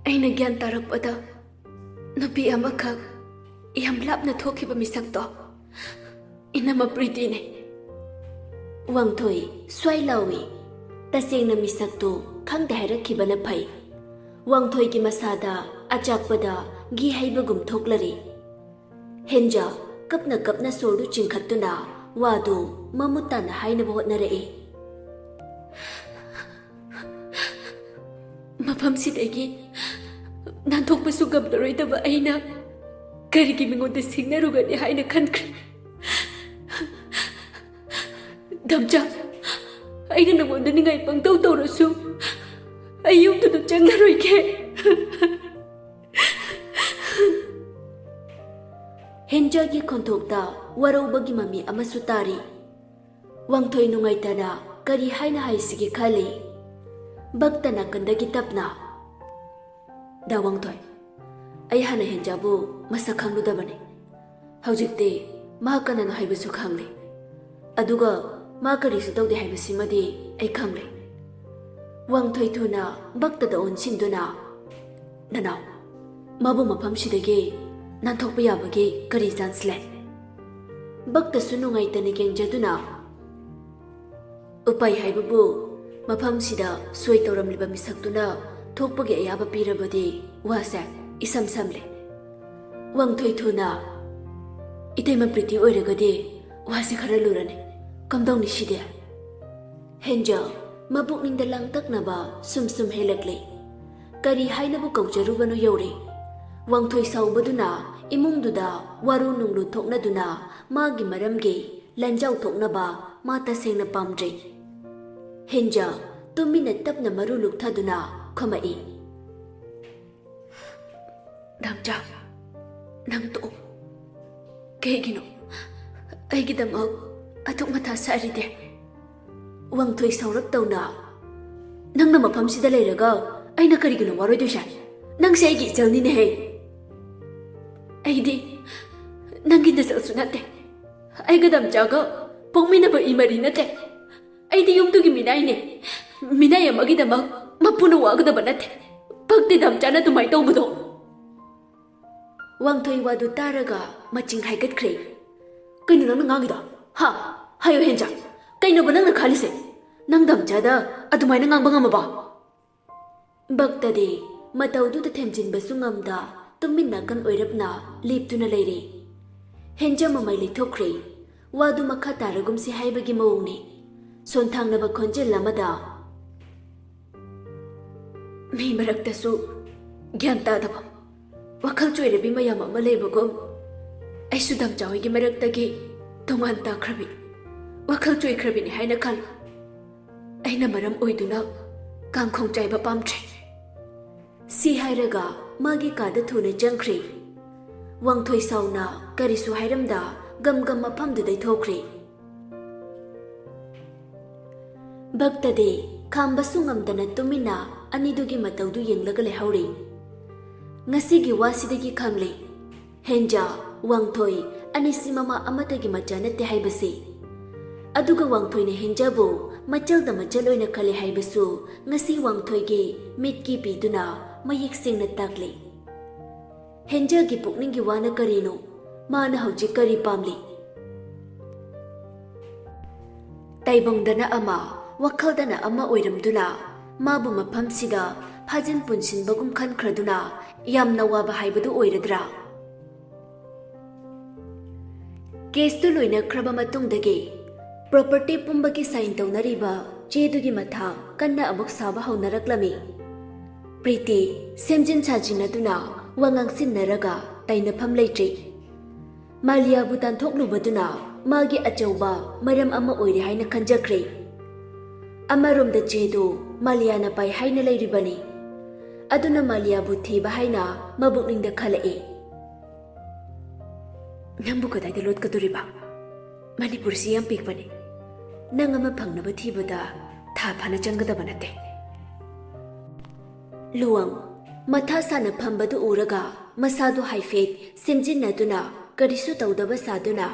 ꯑꯩꯅ ꯒ꯭ꯌꯥꯟ ꯇꯥꯔꯛꯄꯗ ꯅꯨꯄꯤ ꯑꯃꯈꯛ ꯌꯥꯝ ꯂꯥꯞꯅ ꯊꯣꯛꯈꯤꯕ ꯃꯤꯁꯛꯇꯣ ꯏꯅꯝꯃ ꯄ꯭ꯔꯤꯇꯤꯅꯦ꯫ ꯋꯥꯡꯊꯣꯏ ꯁ꯭ꯋꯥꯏ ꯂꯥꯎꯏ꯫ ꯇꯁꯦꯡꯅ ꯃꯤꯁꯛꯇꯨ ꯈꯪꯗꯦ ꯍꯥꯏꯔꯛꯈꯤꯕꯅ ꯐꯩ꯫ ꯋꯥꯡꯊꯣꯏꯒꯤ ꯃꯁꯥꯗ ꯑꯆꯥꯛꯄꯗ ꯘꯤ ꯍꯩꯕꯒꯨꯝ ꯊꯣꯛꯂꯔꯤ꯫ ꯍꯦꯟꯖꯥ ꯀꯞꯅ ꯀꯞꯅ ꯁꯣꯔꯗꯨ ꯆꯤꯡꯈꯠꯇꯨꯅ ꯋꯥꯗꯨ ꯃꯃꯨꯠ ꯇꯥꯅ ꯍꯥꯏꯅꯕ ꯍꯣꯠꯅꯔꯛꯏ꯫ ꯃꯐꯝꯁꯤꯗꯒꯤ ꯅꯥꯟꯊꯣꯛꯄꯁꯨ ꯉꯝꯂꯔꯣꯏꯗꯕ ꯑꯩꯅ ꯀꯔꯤꯒꯤ ꯃꯤꯉꯣꯟꯗ ꯁꯤꯡꯅꯔꯨꯒꯅꯤ ꯍꯥꯏꯅ ꯈꯟꯈ꯭ꯔꯦ꯫ ꯗꯝꯆꯥ, ꯑꯩꯅ ꯅꯉꯣꯟꯗ ꯅꯤꯡꯉꯥꯏ ꯄꯪꯇꯧ ꯇꯧꯔꯁꯨ ꯑꯩ ꯌꯨꯝꯗꯨꯗ ꯆꯪꯂꯔꯣꯏꯒꯦ꯫ ꯍꯦꯟꯖꯥꯒꯤ ꯈꯣꯟꯊꯣꯛꯇ ꯋꯥꯔꯧꯕꯒꯤ ꯃꯃꯤ ꯑꯃꯁꯨ ꯇꯥꯔꯤ꯫ ꯋꯥꯡꯊꯣꯏ ꯅꯨꯡꯉꯥꯏꯇꯅ ꯀꯔꯤ ꯍꯥꯏꯅ ꯍꯥꯏꯁꯤꯒꯦ ꯈꯜꯂꯤ꯫ ꯕꯛꯇ ꯅꯥꯀꯟꯗꯒꯤ ꯇꯞꯅ, ꯗꯥ ꯋꯥꯡꯊꯣꯏ, ꯑꯩ ꯍꯥꯟꯅ ꯍꯦꯟꯖꯥꯕꯨ ꯃꯁꯛ ꯈꯪꯂꯨꯗꯕꯅꯤ꯫ ꯍꯧꯖꯤꯛꯇꯤ ꯃꯥ ꯀꯅꯥꯅꯣ ꯍꯥꯏꯕꯁꯨ ꯈꯪꯂꯦ꯫ ꯑꯗꯨꯒ ꯃꯥ ꯀꯔꯤꯁꯨ ꯇꯧꯗꯦ ꯍꯥꯏꯕꯁꯤꯃꯗꯤ ꯑꯩ ꯈꯪꯂꯦ꯫ ꯋꯥꯡꯊꯣꯏ ꯊꯨꯅ ꯕꯛꯇꯗ ꯑꯣꯟꯁꯤꯟꯗꯨꯅ, ꯅꯅꯥꯎ, ꯃꯥꯕꯨ ꯃꯐꯝꯁꯤꯗꯒꯤ ꯅꯥꯟꯊꯣꯛꯄ ꯌꯥꯕꯒꯤ ꯀꯔꯤ ꯆꯥꯟꯁ ꯂꯩ? ꯕꯛꯇꯁꯨ ꯅꯨꯡꯉꯥꯏꯇꯅ ꯌꯦꯡꯖꯗꯨꯅ, ꯎꯄꯥꯏ ꯍꯥꯏꯕꯕꯨ ꯃꯐꯝꯁꯤꯗ ꯁꯣꯏ ꯇꯧꯔꯝꯂꯤꯕ ꯃꯤꯁꯛꯇꯨꯅ ꯊꯣꯛꯄꯒꯤ ꯑꯌꯥꯕ ꯄꯤꯔꯕꯗꯤ ꯋꯥꯁꯦ ꯏꯁꯝ ꯁꯝꯂꯦ꯫ ꯋꯥꯡꯊꯣꯏ ꯊꯨꯅ, ꯏꯇꯩꯃ ꯄ꯭ꯔꯤꯇꯤ ꯑꯣꯏꯔꯒꯗꯤ ꯋꯥꯁꯦ ꯈꯔ ꯂꯨꯔꯅꯤ, ꯀꯝꯗꯧꯅꯤ ꯁꯤꯗꯤ? ꯍꯦꯟꯖꯥ ꯃꯄꯨꯛꯅꯤꯡꯗ ꯂꯥꯡꯇꯛꯅꯕ ꯁꯨꯝ ꯁꯨꯝ ꯍꯦꯜꯂꯛꯂꯤ꯫ ꯀꯔꯤ ꯍꯥꯏꯅꯕꯨ ꯀꯧꯖꯔꯨꯕꯅꯣ ꯌꯧꯔꯦ꯫ ꯋꯥꯡꯊꯣꯏ ꯁꯥꯎꯕꯗꯨꯅ ꯏꯃꯨꯡꯗꯨꯗ ꯋꯥꯔꯨ ꯅꯨꯡꯂꯨ ꯊꯣꯛꯅꯗꯨꯅ ꯃꯥꯒꯤ ꯃꯔꯝꯒꯤ ꯂꯟꯖꯥꯎ ꯊꯣꯛꯅꯕ ꯃꯥ ꯇꯁꯦꯡꯅ ꯄꯥꯝꯗ꯭ꯔꯦ꯫ ꯍꯦꯟꯖꯥ ꯇꯨꯃꯤꯟꯅ ꯇꯞꯅ ꯃꯔꯨ ꯂꯨꯛꯊꯗꯨꯅ ꯈꯨꯝꯃꯛꯏ, ꯗꯝꯆꯥ, ꯅꯪ ꯇꯣꯛꯑꯣ꯫ ꯀꯩꯒꯤꯅꯣ ꯑꯩꯒꯤꯗꯃꯛ ꯑꯗꯨꯛ ꯃꯊꯥ ꯁꯥꯔꯤꯗꯦ? ꯋꯥꯡꯊꯣꯏ ꯁꯥꯎꯔꯞ ꯇꯧꯅ, ꯅꯪꯅ ꯃꯐꯝꯁꯤꯗ ꯂꯩꯔꯒ ꯑꯩꯅ ꯀꯔꯤꯒꯤꯅꯣ ꯋꯥꯔꯣꯏꯗꯣꯏꯁꯦ? ꯅꯪꯁꯦ ꯑꯩꯒꯤ ꯏꯆꯜꯅꯤꯅꯦꯍꯦ꯫ ꯑꯩꯗꯤ ꯅꯪꯒꯤ ꯅꯆꯜꯁꯨ ꯅꯠꯇꯦ, ꯑꯩꯒ ꯗꯝꯆꯥꯒ ꯄꯣꯛꯃꯤꯟꯅꯕ ꯏꯃꯔꯤ ꯅꯠꯇꯦ꯫ ꯑꯩꯗꯤ ꯌꯨꯝꯗꯨꯒꯤ ꯃꯤꯅꯥꯏꯅꯦ꯫ ꯃꯤꯅꯥꯏ ꯑꯃꯒꯤꯗꯃꯛ ꯃꯄꯨꯅ ꯋꯥꯒꯗꯕ ꯅꯠꯇꯦ꯫ ꯄꯛꯇꯦ ꯗꯝꯆꯥꯅ ꯑꯗꯨꯃꯥꯏꯅ ꯇꯧꯕꯗꯣ꯫ ꯋꯥꯡꯊꯣꯏ ꯋꯥꯗꯨ ꯇꯥꯔꯒ ꯃꯆꯤꯡ ꯍꯥꯏꯒꯠꯈ꯭ꯔꯦ꯫ ꯀꯩꯅꯣ ꯅꯪꯅ ꯉꯥꯡꯉꯤꯗꯣ? ꯍꯥ? ꯍꯥꯏꯌꯣ ꯍꯦꯟꯖꯥ, ꯀꯩꯅꯣꯕ ꯅꯪꯅ ꯈꯜꯂꯤꯁꯦ? ꯅꯪ ꯗꯝꯆꯥꯗ ꯑꯗꯨꯃꯥꯏꯅ ꯉꯥꯡꯕ ꯉꯝꯃꯕ? ꯕꯛꯇꯗꯤ ꯃꯇꯧꯗꯨꯗ ꯊꯦꯝꯖꯤꯟꯕꯁꯨ ꯉꯝꯗ ꯇꯨꯃꯤꯟ ꯅꯥꯀꯟ ꯑꯣꯏꯔꯞꯅ ꯂꯦꯞꯇꯨꯅ ꯂꯩꯔꯦ꯫ ꯍꯦꯟꯖꯥ ꯃꯃꯩ ꯂꯩꯊꯣꯛꯈ꯭ꯔꯦ꯫ ꯋꯥꯗꯨ ꯃꯈꯥ ꯇꯥꯔꯒꯨꯝꯁꯤ ꯍꯥꯏꯕꯒꯤ ꯃꯑꯣꯡꯅꯤ꯫ ꯁꯣꯟꯊꯥꯡꯅꯕ ꯈꯣꯟꯖꯦꯜ ꯑꯃꯗ, ꯃꯤ ꯃꯔꯛꯇꯁꯨ ꯒ꯭ꯌꯥꯟ ꯇꯥꯗꯕ ꯋꯥꯈꯜ ꯆꯣꯏꯔꯕꯤ ꯃꯌꯥꯝ ꯑꯃ ꯂꯩꯕꯒꯨꯝ ꯑꯩꯁꯨ ꯗꯝꯆꯥ ꯍꯣꯏꯒꯤ ꯃꯔꯛꯇꯒꯤ ꯇꯣꯉꯥꯟ ꯇꯥꯈ꯭ꯔꯕꯤ, ꯋꯥꯈꯜ ꯆꯣꯏꯈ꯭ꯔꯕꯤꯅꯤ ꯍꯥꯏꯅ ꯈꯜꯂꯨ꯫ ꯑꯩꯅ ꯃꯔꯝ ꯑꯣꯏꯗꯨꯅ ꯀꯥꯡꯈꯣꯡ ꯆꯥꯏꯕ ꯄꯥꯝꯗ꯭ꯔꯦ꯫ ꯁꯤ ꯍꯥꯏꯔꯒ ꯃꯥꯒꯤ ꯀꯥꯗ ꯊꯨꯅ ꯆꯪꯈ꯭ꯔꯦ꯫ ꯋꯥꯡꯊꯣꯏ ꯁꯥꯎꯅ ꯀꯔꯤꯁꯨ ꯍꯥꯏꯔꯝꯗ ꯒꯝ ꯒꯝ ꯃꯐꯝꯗꯨꯗꯩ ꯊꯣꯛꯈ꯭ꯔꯦ꯫ ꯕꯛꯇꯗꯤ ꯈꯥꯝꯕꯁꯨ ꯉꯝꯗꯅ ꯇꯨꯃꯤꯟꯅ ꯑꯅꯤꯗꯨꯒꯤ ꯃꯇꯧꯗꯨ ꯌꯦꯡꯂꯒ ꯂꯩꯍꯧꯔꯤ꯫ ꯉꯁꯤꯒꯤ ꯋꯥꯁꯤꯗꯒꯤ ꯈꯪꯂꯦ, ꯍꯦꯟꯖꯥ, ꯋꯥꯡꯊꯣꯏ ꯑꯅꯤꯁꯤ ꯃꯃꯥ ꯑꯃꯠꯇꯒꯤ ꯃꯆꯥ ꯅꯠꯇꯦ ꯍꯥꯏꯕꯁꯤ꯫ ꯑꯗꯨꯒ ꯋꯥꯡꯊꯣꯏꯅ ꯍꯦꯟꯖꯥꯕꯨ ꯃꯆꯜꯗ ꯃꯆꯜ ꯑꯣꯏꯅ ꯈꯜꯂꯦ ꯍꯥꯏꯕꯁꯨ ꯉꯁꯤ ꯋꯥꯡꯊꯣꯏꯒꯤ ꯃꯤꯠꯀꯤ ꯄꯤꯗꯨꯅ ꯃꯌꯦꯛ ꯁꯦꯡꯅ ꯇꯥꯛꯂꯤ꯫ ꯍꯦꯟꯖꯥꯒꯤ ꯄꯨꯛꯅꯤꯡꯒꯤ ꯋꯥꯅ ꯀꯔꯤꯅꯣ? ꯃꯥꯅ ꯍꯧꯖꯤꯛ ꯀꯔꯤ ꯄꯥꯝꯂꯤ? ꯇꯥꯏꯕꯪꯗꯅ ꯑꯃ, ꯋꯥꯈꯜꯗꯅ ꯑꯃ ꯑꯣꯏꯔꯝꯗꯨꯅ ꯃꯥꯕꯨ ꯃꯐꯝꯁꯤꯗ ꯐꯥꯖꯤꯟ ꯄꯨꯟꯁꯤꯟꯕꯒꯨꯝ ꯈꯟꯈ꯭ꯔꯗꯨꯅ ꯌꯥꯝꯅ ꯋꯥꯕ ꯍꯥꯏꯕꯗꯨ ꯑꯣꯏꯔꯗ꯭ꯔꯥ? ꯀꯦꯁꯇꯨ ꯂꯣꯏꯅꯈ꯭ꯔꯕ ꯃꯇꯨꯡꯗꯒꯤ ꯄ꯭ꯔꯣꯄꯔꯇꯤ ꯄꯨꯝꯕꯒꯤ ꯁꯥꯏꯟ ꯇꯧꯅꯔꯤꯕ ꯆꯦꯗꯨꯒꯤ ꯃꯊꯥ ꯀꯟꯅ ꯑꯃꯨꯛ ꯁꯥꯕ ꯍꯧꯅꯔꯛꯂꯝꯃꯤ꯫ ꯄ꯭ꯔꯤꯇꯤ ꯁꯦꯝꯖꯤꯟ ꯁꯥꯖꯤꯟꯅꯗꯨꯅ ꯋꯥ ꯉꯥꯡꯁꯤꯟꯅꯔꯒ ꯇꯥꯏꯅꯐꯝ ꯂꯩꯇ꯭ꯔꯤ꯫ ꯃꯥꯂꯤꯌꯥꯕꯨ ꯇꯥꯟꯊꯣꯛꯂꯨꯕꯗꯨꯅ ꯃꯥꯒꯤ ꯑꯆꯧꯕ ꯃꯔꯝ ꯑꯃ ꯑꯣꯏꯔꯦ ꯍꯥꯏꯅ ꯈꯟꯖꯈ꯭ꯔꯦ꯫ ꯑꯃꯔꯣꯝꯗ ꯆꯦꯗꯨ ꯃꯥꯂꯤꯌꯥꯅ ꯄꯥꯏ ꯍꯥꯏꯅ ꯂꯩꯔꯤꯕꯅꯤ꯫ ꯑꯗꯨꯅ ꯃꯥꯂꯤꯌꯥꯕꯨ ꯊꯤꯕ ꯍꯥꯏꯅ ꯃꯕꯨꯛꯅꯤꯡꯗ ꯈꯜꯂꯛꯏ꯫ ꯅꯪꯕꯨ ꯀꯗꯥꯏꯗ ꯂꯣꯠꯀꯗꯣꯔꯤꯕ? ꯃꯅꯤꯄꯨꯔꯁꯤ ꯌꯥꯝ ꯄꯤꯛꯄꯅꯤ꯫ ꯅꯪ ꯑꯃ ꯐꯪꯅꯕ ꯊꯤꯕꯗ ꯊꯥ ꯐꯥꯅ ꯆꯪꯒꯗꯕ ꯅꯠꯇꯦ꯫ ꯂꯨꯋꯥꯡ ꯃꯊꯥ ꯁꯥꯅ ꯐꯝꯕꯗꯨ ꯎꯔꯒ ꯃꯁꯥꯗꯨ ꯍꯥꯏꯐꯦꯠ ꯁꯦꯝꯖꯤꯟꯅꯗꯨꯅ ꯀꯔꯤꯁꯨ ꯇꯧꯗꯕ ꯁꯥꯗꯨꯅ,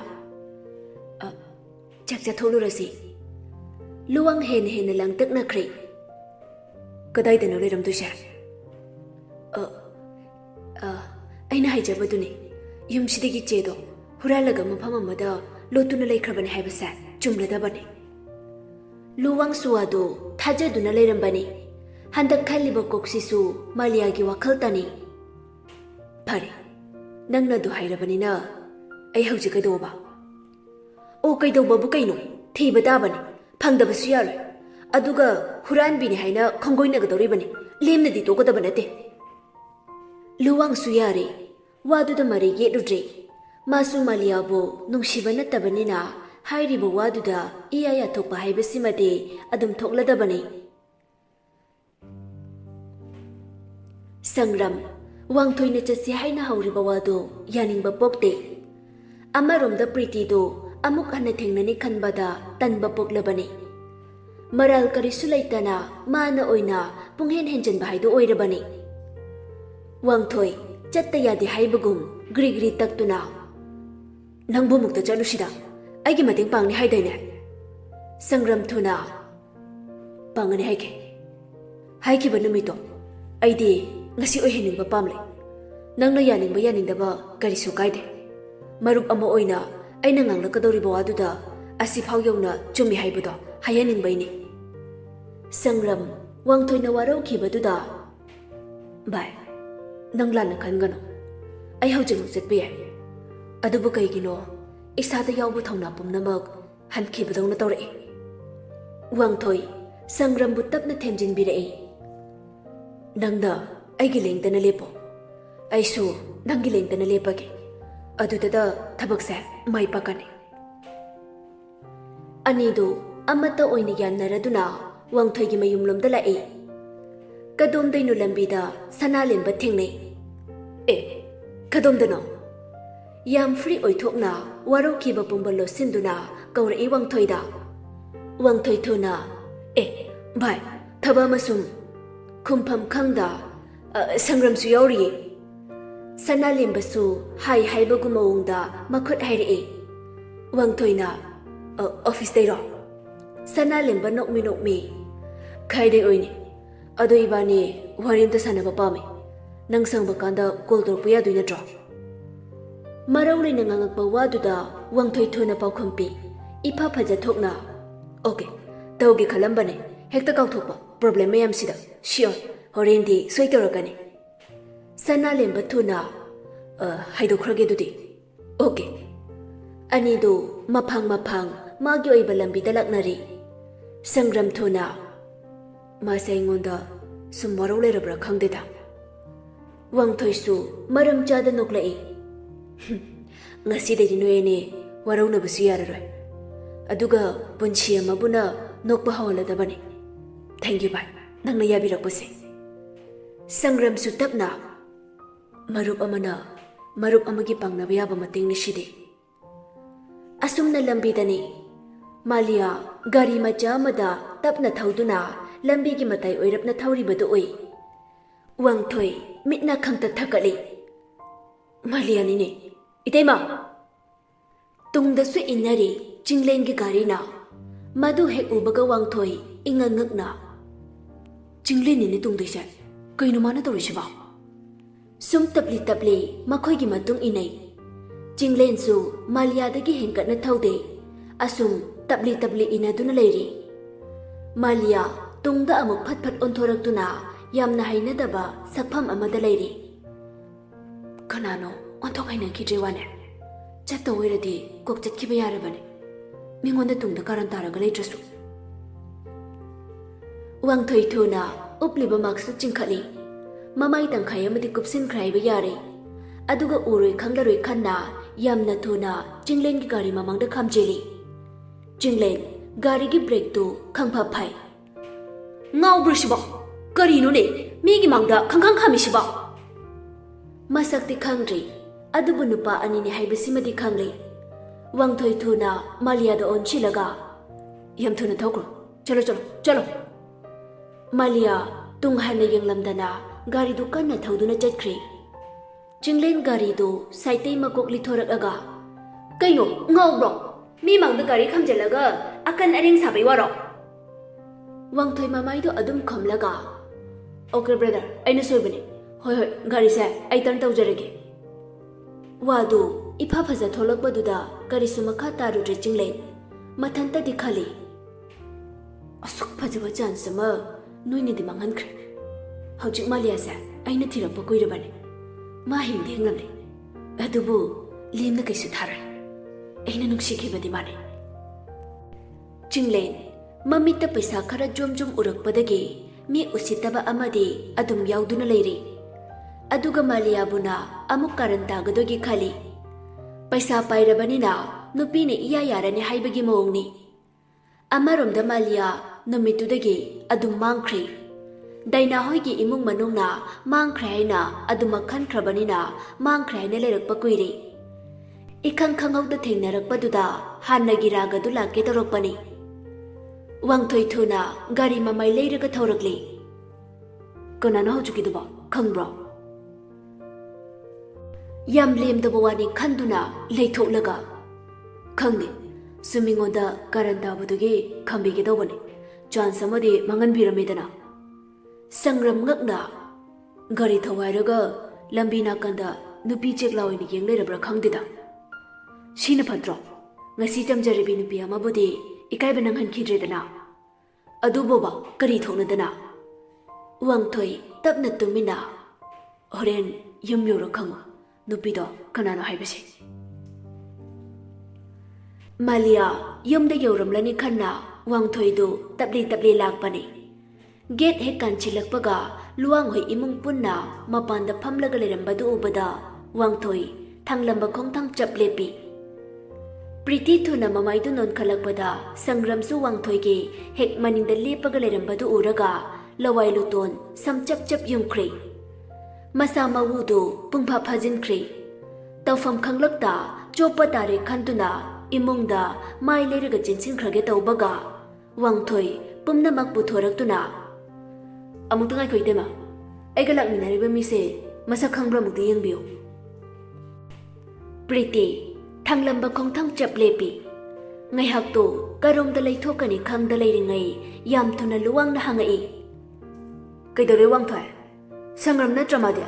ꯆꯥꯛ ꯆꯥꯊꯣꯛꯂꯨꯔꯁꯤ꯫ ꯂꯨꯋꯥꯡ ꯍꯦꯟꯅ ꯂꯥꯡꯇꯛꯅꯈ꯭ꯔꯦ꯫ ꯀꯗꯥꯏꯗꯅꯣ ꯂꯩꯔꯝꯗꯣꯏꯁꯦ? ꯑꯩꯅ ꯍꯥꯏꯖꯕꯗꯨꯅꯤ ꯌꯨꯝꯁꯤꯗꯒꯤ ꯆꯦꯗꯣ ꯍꯨꯔꯥꯜꯂꯒ ꯃꯐꯝ ꯑꯃꯗ ꯂꯣꯠꯇꯨꯅ ꯂꯩꯈ꯭ꯔꯕꯅꯤ ꯍꯥꯏꯕꯁꯦ ꯆꯨꯝꯂꯗꯕꯅꯤ꯫ ꯂꯨꯋꯥꯡꯁꯨ ꯑꯗꯨ ꯊꯥꯖꯗꯨꯅ ꯂꯩꯔꯝꯕꯅꯤ꯫ ꯍꯟꯗꯛ ꯈꯜꯂꯤꯕ ꯀꯣꯛꯁꯤꯁꯨ ꯃꯥꯂꯤꯌꯥꯒꯤ ꯋꯥꯈꯜꯇꯅꯤ꯫ ꯐꯔꯦ, ꯅꯪꯅ ꯑꯗꯨ ꯍꯥꯏꯔꯕꯅꯤꯅ ꯑꯩ ꯍꯧꯖꯤꯛ ꯀꯩꯗꯧꯕ? ꯑꯣ, ꯀꯩꯗꯧꯕꯕꯨ ꯀꯩꯅꯣ? ꯊꯤꯕ ꯇꯥꯕꯅꯤ, ꯐꯪꯗꯕꯁꯨ ꯌꯥꯔꯣꯏ꯫ ꯑꯗꯨꯒ ꯍꯨꯔꯥꯟꯕꯤꯅꯤ ꯍꯥꯏꯅ ꯈꯣꯡꯒꯣꯏꯅꯒꯗꯧꯔꯤꯕꯅꯤ, ꯂꯦꯝꯅꯗꯤ ꯇꯣꯛꯀꯗꯕ ꯅꯠꯇꯦ꯫ ꯂꯨꯋꯥꯡꯁꯨ ꯌꯥꯔꯦ, ꯋꯥꯗꯨꯗ ꯃꯔꯩ ꯌꯦꯠꯂꯨꯗ꯭ꯔꯦ꯫ ꯃꯥꯁꯨ ꯃꯥꯂꯤꯌꯥꯕꯨ ꯅꯨꯡꯁꯤꯕ ꯅꯠꯇꯕꯅꯤꯅ ꯍꯥꯏꯔꯤꯕ ꯋꯥꯗꯨꯗ ꯏꯌꯥ ꯌꯥꯊꯣꯛꯄ ꯍꯥꯏꯕꯁꯤꯃꯗꯤ ꯑꯗꯨꯝ ꯊꯣꯛꯂꯗꯕꯅꯤ꯫ ꯁꯪꯒ꯭ꯔꯥꯝ ꯋꯥꯡꯊꯣꯏꯅ ꯆꯠꯁꯤ ꯍꯥꯏꯅ ꯍꯧꯔꯤꯕ ꯋꯥꯗꯨ ꯌꯥꯅꯤꯡꯕ ꯄꯣꯛꯇꯦ꯫ ꯑꯃꯔꯣꯝꯗ ꯄ꯭ꯔꯤꯇꯤꯗꯨ ꯑꯃꯨꯛ ꯍꯟꯅ ꯊꯦꯡꯅꯅꯤ ꯈꯟꯕꯗ ꯇꯟꯕ ꯄꯣꯛꯂꯕꯅꯤ꯫ ꯃꯔꯥꯜ ꯀꯔꯤꯁꯨ ꯂꯩꯇꯅ ꯃꯥꯅ ꯑꯣꯏꯅ ꯄꯨꯡꯍꯦꯟ ꯍꯦꯟꯖꯟꯕ ꯍꯥꯏꯗꯨ ꯑꯣꯏꯔꯕꯅꯤ꯫ ꯋꯥꯡꯊꯣꯏ ꯆꯠꯇ ꯌꯥꯗꯦ ꯍꯥꯏꯕꯒꯨꯝ ꯒ꯭ꯔꯤ ꯇꯛꯇꯨꯅ, ꯅꯪꯕꯨ ꯑꯃꯨꯛꯇ ꯆꯠꯂꯨꯁꯤꯗ, ꯑꯩꯒꯤ ꯃꯇꯦꯡ ꯄꯥꯡꯅꯤ ꯍꯥꯏꯗꯥꯏꯅꯦ? ꯁꯪꯒ꯭ꯔꯥꯝ ꯊꯨꯅ, ꯄꯥꯡꯒꯅꯤ ꯍꯥꯏꯈꯤ꯫ ꯍꯥꯏꯈꯤꯕ ꯅꯨꯃꯤꯠꯇꯣ ꯑꯩꯗꯤ ꯉꯁꯤ ꯑꯣꯏꯍꯟꯅꯤꯡꯕ ꯄꯥꯝꯂꯦ꯫ ꯅꯪꯅ ꯌꯥꯅꯤꯡꯕ ꯌꯥꯅꯤꯡꯗꯕ ꯀꯔꯤꯁꯨ ꯀꯥꯏꯗꯦ꯫ ꯃꯔꯨꯞ ꯑꯃ ꯑꯣꯏꯅ ꯑꯩꯅ ꯉꯥꯡꯂꯛꯀꯗꯧꯔꯤꯕ ꯋꯥꯗꯨꯗ ꯑꯁꯤꯐꯥꯎ ꯌꯧꯅ ꯆꯨꯝꯃꯤ ꯍꯥꯏꯕꯗꯣ ꯍꯥꯏꯍꯟꯅꯤꯡꯕꯩꯅꯤ꯫ ꯁꯪꯒ꯭ꯔꯥꯝ ꯋꯥꯡꯊꯣꯏꯅ ꯋꯥꯔꯧꯈꯤꯕꯗꯨꯗ, ꯚꯥꯏ, ꯅꯪ ꯂꯥꯟꯅ ꯈꯟꯒꯅꯨ, ꯑꯩ ꯍꯧꯖꯤꯛꯃꯛ ꯆꯠꯄ ꯌꯥꯏ꯫ ꯑꯗꯨꯕꯨ ꯀꯩꯒꯤꯅꯣ ꯏꯁꯥꯗ ꯌꯥꯎꯕ ꯊꯧꯅꯥ ꯄꯨꯝꯅꯃꯛ ꯍꯟꯈꯤꯕꯗꯧꯅ ꯇꯧꯔꯛꯏ? ꯋꯥꯡꯊꯣꯏ ꯁꯪꯒ꯭ꯔꯥꯝꯕꯨ ꯇꯞꯅ ꯊꯦꯝꯖꯤꯟꯕꯤꯔꯛꯏ꯫ ꯅꯪꯅ ꯑꯩꯒꯤ ꯂꯦꯡꯗꯅ ꯂꯦꯞꯄꯣ, ꯑꯩꯁꯨ ꯅꯪꯒꯤ ꯂꯦꯡꯗꯅ ꯂꯦꯞꯄꯒꯦ꯫ ꯑꯗꯨꯗ ꯊꯕꯛꯁꯦ ꯃꯥꯏ ꯄꯥꯛꯀꯅꯤ꯫ ꯑꯅꯤꯗꯨ ꯑꯃꯠꯇ ꯑꯣꯏꯅ ꯌꯥꯟꯅꯔꯗꯨꯅ ꯋꯥꯡꯊꯣꯏꯒꯤ ꯃꯌꯨꯝꯂꯣꯝꯗ ꯂꯥꯛꯏ꯫ ꯀꯗꯣꯝꯗꯩꯅꯣ ꯂꯝꯕꯤꯗ ꯁꯅꯥꯂꯦꯟꯕ ꯊꯦꯡꯅꯩ꯫ ꯀꯗꯣꯝꯗꯅꯣ? ꯌꯥꯝ ꯐ꯭ꯔꯤ ꯑꯣꯏꯊꯣꯛꯅ ꯋꯥꯔꯧꯈꯤꯕ ꯄꯨꯝꯕ ꯂꯣꯠꯁꯤꯟꯗꯨꯅ ꯀꯧꯔꯛꯏ ꯋꯥꯡꯊꯣꯏꯗ꯫ ꯋꯥꯡꯊꯣꯏ ꯊꯨꯅ, ꯚꯥꯏ, ꯊꯕꯛ ꯑꯃꯁꯨꯡ ꯈꯨꯝꯐꯝ ꯈꯪꯗ ꯁꯪꯒ꯭ꯔꯥꯝꯁꯨ ꯌꯥꯎꯔꯤꯌꯦ꯫ ꯁꯅꯥꯂꯦꯟꯕꯁꯨ ꯍꯥꯏꯕꯒꯨꯝ ꯃꯑꯣꯡꯗ ꯃꯈꯨꯠ ꯍꯥꯏꯔꯛꯏ꯫ ꯋꯥꯡꯊꯣꯏꯅ, ꯑꯣꯐꯤꯁꯇꯩꯔꯣ? ꯁꯅꯥꯂꯦꯟꯕ ꯅꯣꯛꯃꯤ, ꯈꯥꯏꯗꯩ ꯑꯣꯏꯅꯤ꯫ ꯑꯗꯣ ꯏꯕꯥꯅꯤ ꯋꯥꯔꯤ ꯑꯝꯇ ꯁꯥꯟꯅꯕ ꯄꯥꯝꯃꯤ꯫ ꯅꯪ ꯁꯪꯕ ꯀꯥꯟꯗ ꯀꯣꯜ ꯇꯧꯔꯛꯄ ꯌꯥꯗꯣꯏ ꯅꯠꯇ꯭ꯔꯣ? ꯃꯔꯧ ꯂꯩꯅ ꯉꯥꯡꯉꯛꯄ ꯋꯥꯗꯨꯗ ꯋꯥꯡꯊꯣꯏ ꯊꯨꯅ ꯄꯥꯎꯈꯨꯝ ꯄꯤ, ꯏꯐ ꯐꯖꯊꯣꯛꯅ꯫ ꯑꯣꯀꯦ, ꯇꯧꯒꯦ ꯈꯜꯂꯝꯕꯅꯦ, ꯍꯦꯛꯇ ꯀꯥꯎꯊꯣꯛꯄ ꯄ꯭ꯔꯣꯕ꯭ꯂꯦꯝ ꯃꯌꯥꯝꯁꯤꯗ꯫ ꯁꯤꯌꯣꯔ, ꯍꯣꯔꯦꯟꯗꯤ ꯁꯣꯏ ꯇꯧꯔꯛꯀꯅꯤ꯫ ꯁꯅꯥꯂꯦꯟꯕ ꯊꯨꯅ, ꯍꯥꯏꯗꯣꯛꯈ꯭ꯔꯒꯦ ꯑꯗꯨꯗꯤ꯫ ꯑꯣꯀꯦ꯫ ꯑꯅꯤꯗꯨ ꯃꯐꯥꯡ ꯃꯥꯒꯤ ꯑꯣꯏꯕ ꯂꯝꯕꯤꯗ ꯂꯥꯛꯅꯔꯤ꯫ ꯁꯪꯒ꯭ꯔꯥꯝ ꯊꯨꯅ, ꯃꯥꯁꯦ ꯑꯩꯉꯣꯟꯗ ꯁꯨꯝ ꯋꯥꯔꯧ ꯂꯩꯔꯕ꯭ꯔꯥ ꯈꯪꯗꯦꯗ꯫ ꯋꯥꯡꯊꯣꯏꯁꯨ ꯃꯔꯝ ꯆꯥꯗ ꯅꯣꯛꯂꯛꯏ꯫ ꯉꯁꯤꯗꯩꯗꯤ ꯅꯣꯏ ꯑꯅꯤ ꯋꯥꯔꯧꯅꯕꯁꯨ ꯌꯥꯔꯔꯣꯏ, ꯑꯗꯨꯒ ꯄꯨꯟꯁꯤ ꯑꯃꯕꯨꯅ ꯅꯣꯛꯄ ꯍꯧꯍꯜꯂꯗꯕꯅꯤ꯫ ꯊꯦꯡꯛ ꯌꯨ ꯚꯥꯏ, ꯅꯪꯅ ꯌꯥꯕꯤꯔꯛꯄꯁꯦ꯫ ꯁꯪꯒ꯭ꯔꯥꯝꯁꯨ ꯇꯞꯅ, ꯃꯔꯨꯞ ꯑꯃꯅ ꯃꯔꯨꯞ ꯑꯃꯒꯤ ꯄꯥꯡꯅꯕ ꯌꯥꯕ ꯃꯇꯦꯡꯅꯤ ꯁꯤꯗꯤ꯫ ꯑꯁꯨꯝꯅ ꯂꯝꯕꯤꯗꯅꯤ ꯃꯥꯂꯤꯌꯥ ꯒꯥꯔꯤ ꯃꯆꯥ ꯑꯃꯗ ꯇꯞꯅ ꯊꯧꯗꯨꯅ ꯂꯝꯕꯤꯒꯤ ꯃꯇꯥꯏ ꯑꯣꯏꯔꯞꯅ ꯊꯧꯔꯤꯕꯗꯨ ꯎꯏ꯫ ꯋꯥꯡꯊꯣꯏ ꯃꯤꯠꯅ ꯈꯪꯇ ꯊꯛꯀꯠꯂꯤ꯫ ꯃꯥꯂꯤꯌꯥꯅꯤꯅꯦ, ꯏꯇꯩꯃ! ꯇꯨꯡꯗꯁꯨ ꯏꯟꯅꯔꯤ ꯆꯤꯡꯂꯦꯟꯒꯤ ꯒꯥꯔꯤꯅ꯫ ꯃꯗꯨ ꯍꯦꯛ ꯎꯕꯒ ꯋꯥꯡꯊꯣꯏ ꯏꯉꯛ ꯉꯛꯅ, ꯆꯤꯡꯂꯦꯟꯅꯤꯅꯦ ꯇꯨꯡꯗꯩꯁꯦ, ꯀꯩꯅꯣ ꯃꯥꯅ ꯇꯧꯔꯤꯁꯤꯕ? ꯁꯨꯝ ꯇꯞꯂꯤ ꯃꯈꯣꯏꯒꯤ ꯃꯇꯨꯡ ꯏꯟꯅꯩ꯫ ꯆꯤꯡꯂꯦꯟꯁꯨ ꯃꯥꯂꯤꯌꯥꯗꯒꯤ ꯍꯦꯟꯀꯠꯅ ꯊꯧꯗꯦ, ꯑꯁꯨꯝ ꯇꯞꯂꯤ ꯏꯟꯅꯗꯨꯅ ꯂꯩꯔꯤ꯫ ꯃꯥꯂꯤꯌꯥ ꯇꯨꯡꯗ ꯑꯃꯨꯛ ꯐꯠ ꯑꯣꯟꯊꯣꯔꯛꯇꯨꯅ ꯌꯥꯝꯅ ꯍꯩꯅꯗꯕ ꯁꯛꯐꯝ ꯑꯃꯗ ꯂꯩꯔꯤ꯫ ꯀꯅꯥꯅꯣ ꯑꯣꯟꯊꯣꯛ ꯍꯩꯅꯈꯤꯗ꯭ꯔꯦ ꯋꯥꯅꯦ? ꯆꯠꯇ ꯑꯣꯏꯔꯗꯤ ꯀꯣꯛ ꯆꯠꯈꯤꯕ ꯌꯥꯔꯕꯅꯤ, ꯃꯤꯉꯣꯟꯗ ꯇꯨꯡꯗ ꯀꯥꯔꯟ ꯇꯥꯔꯒ ꯂꯩꯇ꯭ꯔꯁꯨ꯫ ꯋꯥꯡꯊꯣꯏ ꯊꯨꯅ ꯎꯞꯂꯤꯕ ꯃꯥꯛꯁꯇꯨ ꯆꯤꯡꯈꯠꯂꯤ꯫ ꯃꯃꯥꯏ ꯇꯪꯈꯥꯏ ꯑꯃꯗꯤ ꯀꯨꯞꯁꯤꯟꯈ꯭ꯔꯦ ꯍꯥꯏꯕ ꯌꯥꯔꯦ꯫ ꯑꯗꯨꯒ ꯎꯔꯣꯏ ꯈꯪꯂꯔꯣꯏ ꯈꯟꯅ ꯌꯥꯝꯅ ꯊꯨꯅ ꯆꯤꯡꯂꯦꯟꯒꯤ ꯒꯥꯔꯤ ꯃꯃꯥꯡꯗ ꯈꯥꯝꯖꯤꯜꯂꯤ꯫ ꯆꯤꯡꯂꯦꯟ ꯒꯥꯔꯤꯒꯤ ꯕ꯭ꯔꯦꯛꯇꯨ ꯈꯪꯐ ꯐꯥꯏ꯫ ꯉꯥꯎꯕ꯭ꯔꯁꯤꯕꯣ? ꯀꯔꯤꯅꯣꯅꯦ ꯃꯤꯒꯤ ꯃꯥꯡꯗ ꯈꯪꯈꯥꯡ ꯈꯥꯝꯃꯤꯁꯤꯕꯣ? ꯃꯁꯛꯇꯤ ꯈꯪꯗ꯭ꯔꯤ, ꯑꯗꯨꯕꯨ ꯅꯨꯄꯥ ꯑꯅꯤꯅꯤ ꯍꯥꯏꯕꯁꯤꯃꯗꯤ ꯈꯪꯂꯤ꯫ ꯋꯥꯡꯊꯣꯏ ꯊꯨꯅ ꯃꯥꯂꯤꯌꯥꯗ ꯑꯣꯟꯁꯤꯜꯂꯒ, ꯌꯥꯝ ꯊꯨꯅ ꯊꯧꯈ꯭ꯔꯣ, ꯆꯠꯂꯣ꯫ ꯃꯥꯂꯤꯌꯥ ꯇꯨꯡ ꯍꯟꯅ ꯌꯦꯡꯂꯝꯗꯅ ꯒꯥꯔꯤꯗꯨ ꯀꯟꯅ ꯊꯧꯗꯨꯅ ꯆꯠꯈ꯭ꯔꯤ꯫ ꯆꯤꯡꯂꯦꯟ ꯒꯥꯔꯤꯗꯨ ꯁꯥꯏꯠꯇꯩ ꯃꯀꯣꯛ ꯂꯤꯊꯣꯔꯛꯑꯒ, ꯀꯩꯅꯣ ꯉꯥꯎꯕ꯭ꯔꯣ? ꯃꯤ ꯃꯥꯡꯗ ꯒꯥꯔꯤ ꯈꯥꯝꯖꯤꯜꯂꯒ ꯑꯀꯟ ꯑꯔꯦꯡ ꯁꯥꯕꯩ ꯋꯥꯔꯣ? ꯋꯥꯡꯊꯣꯏ ꯃꯃꯥꯏꯗꯣ ꯑꯗꯨꯝ ꯈꯨꯝꯂꯒ, ꯑꯣꯀꯦ ꯕ꯭ꯔꯗꯔ, ꯑꯩꯅ ꯁꯣꯏꯕꯅꯦ, ꯍꯣꯏ ꯍꯣꯏ ꯒꯥꯔꯤꯁꯦ ꯑꯩ ꯇꯔꯟ ꯇꯧꯖꯔꯒꯦ ꯋꯥꯗꯨ ꯏꯐ ꯐꯖ ꯊꯣꯛꯂꯛꯄꯗꯨꯗ ꯀꯔꯤꯁꯨ ꯃꯈꯥ ꯇꯥꯔꯨꯗ꯭ꯔꯦ ꯆꯤꯡꯂꯦꯟ ꯃꯊꯟꯇꯗꯤ ꯈꯜꯂꯤ ꯑꯁꯨꯛ ꯐꯖꯕ ꯆꯥꯟꯁ ꯑꯃ ꯅꯣꯏꯅꯗꯤ ꯃꯥꯡꯍꯟꯈ꯭ꯔꯦ ꯍꯧꯖꯤꯛ ꯃꯥꯂꯤꯌꯥꯁꯦ ꯑꯩꯅ ꯊꯤꯔꯛꯄ ꯀꯨꯏꯔꯕꯅꯤ ꯃꯥ ꯍꯤꯡꯗꯤ ꯍꯤꯡꯂꯝꯂꯦ ꯑꯗꯨꯕꯨ ꯂꯦꯝꯅ ꯀꯩꯁꯨ ꯊꯥꯔꯣꯏ ꯑꯩꯅ ꯅꯨꯡꯁꯤꯈꯤꯕꯗꯤ ꯃꯥꯅꯤ ꯆꯤꯡꯂꯦꯟ ꯃꯃꯤꯠꯇ ꯄꯩꯁꯥ ꯈꯔ ꯖꯣꯝ ꯖꯣꯝ ꯎꯔꯛꯄꯗꯒꯤ ꯃꯤ ꯎꯁꯤꯠꯇꯕ ꯑꯃꯗꯤ ꯑꯗꯨꯝ ꯌꯥꯎꯗꯨꯅ ꯂꯩꯔꯤ ꯑꯗꯨꯒ ꯃꯥꯂꯤꯌꯥꯕꯨꯅ ꯑꯃꯨꯛ ꯀꯥꯔꯟ ꯇꯥꯒꯗꯣꯏꯒꯤ ꯈꯜꯂꯤ ꯄꯩꯁꯥ ꯄꯥꯏꯔꯕꯅꯤꯅ ꯅꯨꯄꯤꯅ ꯏꯌꯥ ꯌꯥꯔꯅꯤ ꯍꯥꯏꯕꯒꯤ ꯃꯑꯣꯡꯅꯤ ꯑꯃꯔꯣꯝꯗ ꯃꯥꯂꯤꯌꯥ ꯅꯨꯃꯤꯠꯇꯨꯗꯒꯤ ꯑꯗꯨꯝ ꯃꯥꯡꯈ꯭ꯔꯦ ꯗꯥꯏꯅꯥ ꯍꯣꯏꯒꯤ ꯏꯃꯨꯡ ꯃꯅꯨꯡꯅ ꯃꯥꯡꯈ꯭ꯔꯦ ꯍꯥꯏꯅ ꯑꯗꯨꯃꯛ ꯈꯟꯈ꯭ꯔꯕꯅꯤꯅ ꯃꯥꯡꯈ꯭ꯔꯦ ꯍꯥꯏꯅ ꯂꯩꯔꯛꯄ ꯀꯨꯏꯔꯦ इखंग खंगौदा थेंनरक्पदुदा हान्नगी रागदु लाके तौरक्पनी वांगथोई थुना गाड़ी ममाई लेरगा थौरक्ली कनानो हौजुकिदुबा खंग्ब्रो याम लेमदबा वानी खंदुना लेथोक्लगा खंगने सुमिंगोदा करंदाबदुगी खंबिगे दौबनी चांस अमदि मंगनबिरमेदना संग्रम ngakna गाड़ी थवाइरगा लंबी नाकंदा नुपी चेकलाओइनि येंग लेरब्रा खंगदिदा शीना फद्रो ngasi jamjaribi nupi amabudi ikaiba nanghankhidredana aduboba kari thonadana wangthoi tapna tumina horen yumyoro khang nupido kanano haibase malia yumda yoramlani khanna wangthoi du tabli lakpani gate he kanchilakpaga luwang hoi imung punna mapanda phamlaga lerambadu ubada wangthoi thanglamba khongthang chaplepi प्रीति थुना ममाइदु नोनखलकपदा संग्रामसु वांगथोइगे हेक मनिंदा लेपगा लेरंबदु उरगा लवाइ लुतोन समचप चप युंख्रे मसा मवुदु पुंफा फाजिनख्रे तौफम खंगलकता चोपा तारे खंतुना इमुंगदा माइ लेरगा चिनसिनख्रगे तौबगा वांगथोइ पुमनमक पुथोरक्तुना अमुतंगाइ खोइदेमा आइगा लाकमिनारिबा मिसे मसा खंग्रा मुक्ति यंगबियो प्रीति थांगलंबा खोंथांग चपलेपी ngaihakto karomda leithokani khangda leiringai yam thuna luwang na hangai kaidore wangthoi sangram na tramade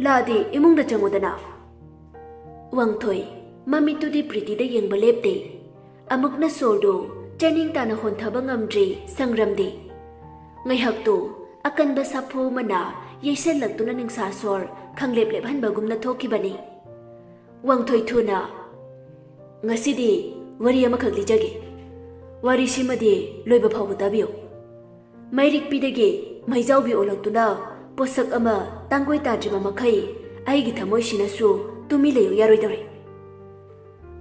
ladi imungda changudana wangthoi mamitudi priti da yengba lepte amukna sordo chaning tana honthaba ngamdri sangramdi ngaihakto akanba sapho mana yeisel laktuna ningsa sor khanglep lep hanba gumna thokibani wangthoi thuna ngasidi wari amakak lijage wari simadi loiba phawbu tabiyo mairik pidage maijawbi olaktuna posak ama tangoi tadriba makhai aigi thamoi sinasu tumi leyo yaroi dore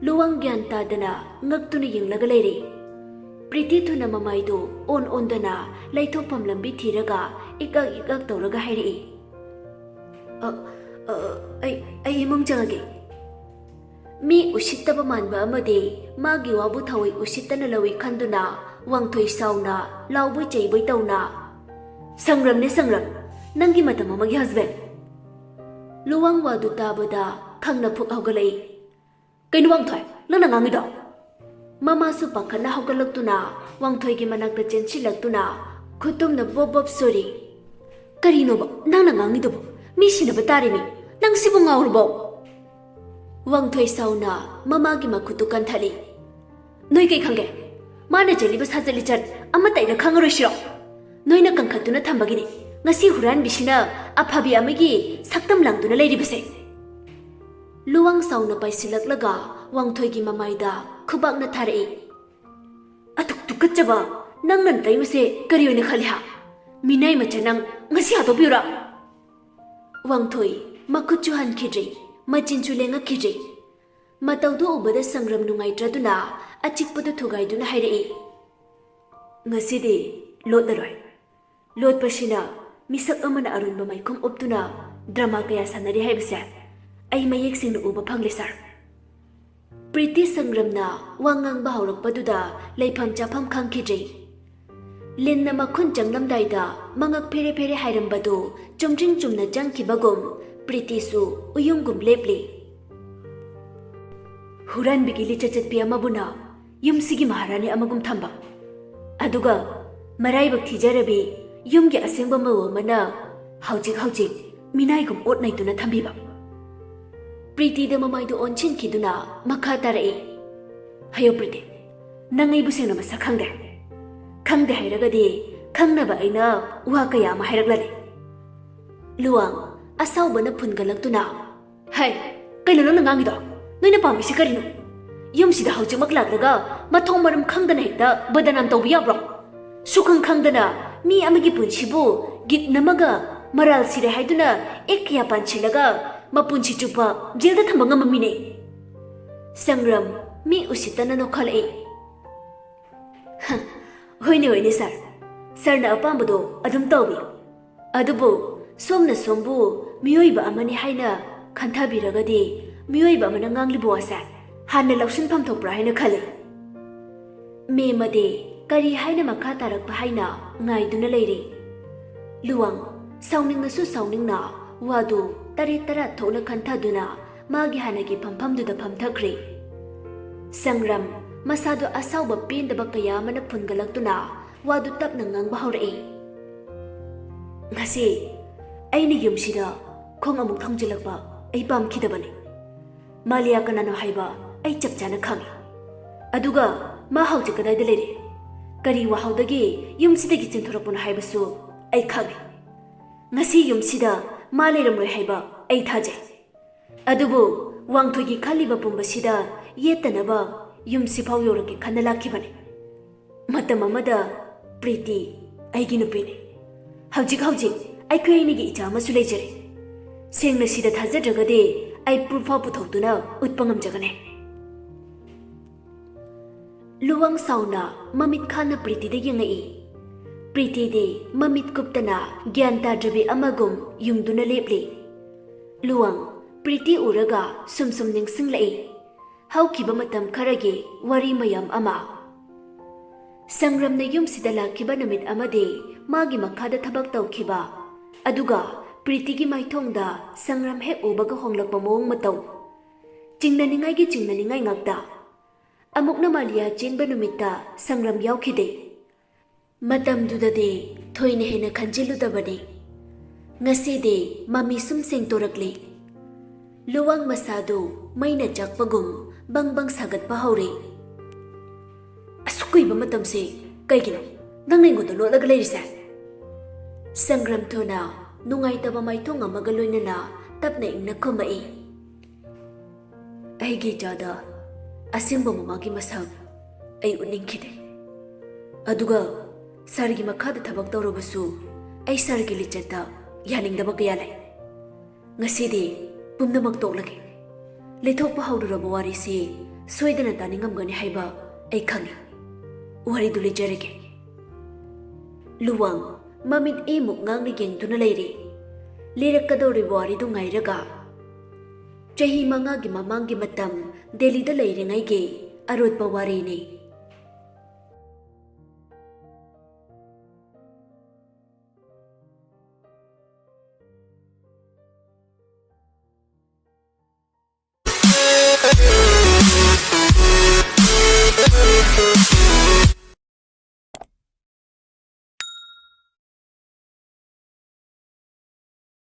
luwang gyan tadana ngaktuna yenglaga leire priti thuna mamaido on dana laithopam lambi thiraga ikak tawraga hairi ai imung changage मी उशितब मानबा अमदे मागी वाबु थवई उशितना लवी खंदुना वांगथोई साउना लाउबोई चैबोई तौना संग्रम नंगी मतम अमगी husband Luwang वादु ताबदा खंगना फुक हौगलै can वांगथोई नंना ngangido ममासु पाखना हौगलक्तुना वांगथोईगी मनाक्ता चेनसिलक्तुना खुतुमना Bob sorry करिनोबो नंना ngangidoबो मी सिनबा तारिमी नंग सिबु ngawrbo वांगथोई साउना ममागी मखुतु कंथली नोई कई खंगे माना जलिबा साजली चट अमतैना खंगरोइसिरो नोइना कंखतुना थंबगिनी ngasi huran bisina aphabi amagi saktam langduna leiribase luwang sauna paisilaklaga wangthoi gi mamaida khubakna tharei atuk tukachaba nangnan taimase kari oina khaliha minai machanang ngasi hatobiura wangthoi makhuchu han khidrei machin chulenga khidrei mataudu ubada sangram nungai traduna achikpadu thugaiduna hairei ngasidi lodlaroi lodpasina misak amana arunba maikhum uptuna drama kaya sanari haibase ai mayek sing uba phangle sar priti sangramna wangang ba haurakpaduda leifam chafam khangkhidrei linna makhun changlamdaida mangak phere hairambadu chumjing chumna jangkhibagum प्रीति सु उयुंगुम लेपली हुरान बिगिली चचत पि अमबुना युमसिगी महारानी अमगुम थंबा अदुगा मराइबक थिजरबी युमगे असेंबा मवमना हौजिक minaigum otnaiduna thambiba. Priti da mamaidu onchin kiduna makha tarai. Hayo Priti, nangai busena masa khangde. Khangde hairagadi, khangnaba aina wa kaya ma hairaglani. Luang, asaw bana phungalaktuna. Hai, kaino nang nangangido? Noina pamisi karino? Yumsida hauji maklaglaga, mathong maram khangdana hekta badanam tawbiyabro. Sukhang khangdana, mi amagi punchibu, git namaga, maral sire haiduna, ekya panchilaga, mapunchi chupa, jilda thambanga mamine. Sangram, mi usitana no khalai. Hoine sir. Sir na apambado adum tawbi. Adubu, somna sombu, miyoiba amani haina, kanthabiragadi, miyoiba amana nganglibu asa. Hanna laushin pamthokpra haina khale. Me made, kari haina makha tarakpa haina, ngaiduna leire. Luang, sauningna su sauningna, wadu, tara thona kanthaduna, magi hanagi pampamduda pamthakre. Sangram, masado asawba pendaba kaya mana phungalaktuna, wadu tapna ngangba haurai. Ngasi, aini yumsida, khong amuk thongjilakba, ai pamkhidabani. Malia kanano haiba, ai chapchana khangi. Aduga, ma hauji kadaida leire. Kari wahaudagi, yumsidagi chinthorapuna haibasu, ai khangi. Ngasi yumsida, ma leiramroi haiba, ai thajai. Adubu, wangthogi khaliba pumbasida, yetanaba, yumsifau yoraki khanalakibani. Matam amada, Priti, aigi nupini. Haujik, aikoi ainigi icha amasu leijare. Sengna sida thajadragade, ai purfa puthokduna utpangam jagane. Luwang sauna mamit khana Priti de yengai. Priti de mamit kuptana gyanta drabi amagum yungduna lepli. Luwang Priti uraga sumsum ningsing lai. Haukiba matam kharagi wari mayam ama. Sangram na yumsida lakiba namit amade magi makhada thabak tawkiba. Aduga Priti gi maithongda Sangram hek ubaga honglakpa mawong mataw. Chingnaningai ngakda. Amukna Malia chenba numita Sangram yaukide. Matam dudade thoine hena khanjiludabani. Ngaside mami sumseng torakle. Luwang masado maina jakpagum bangbang sagatpa haure. Asukui matam se kaigino nangnai ngodo lolaga leirisa. Sangram thona nungai taba maithong amaga loinana tapna ingna khomai. Aigi jada asimba mamagi masak ai uningkhide. Aduga sargi makhada thabak tawrabasu ai sargi lichata yaningdaba kaya lai. Ngasidi pumnamak toklage. Lethokpa haururaba warisi soidana taningamgani haiba ai khangi. Waridu lejarege. Luwang mamit emuk ngangni gengtuna leire. Lirakadori waridu ngairaga. Chahi mangagi mamangi matam Delhi da leiringai ge arutpa warini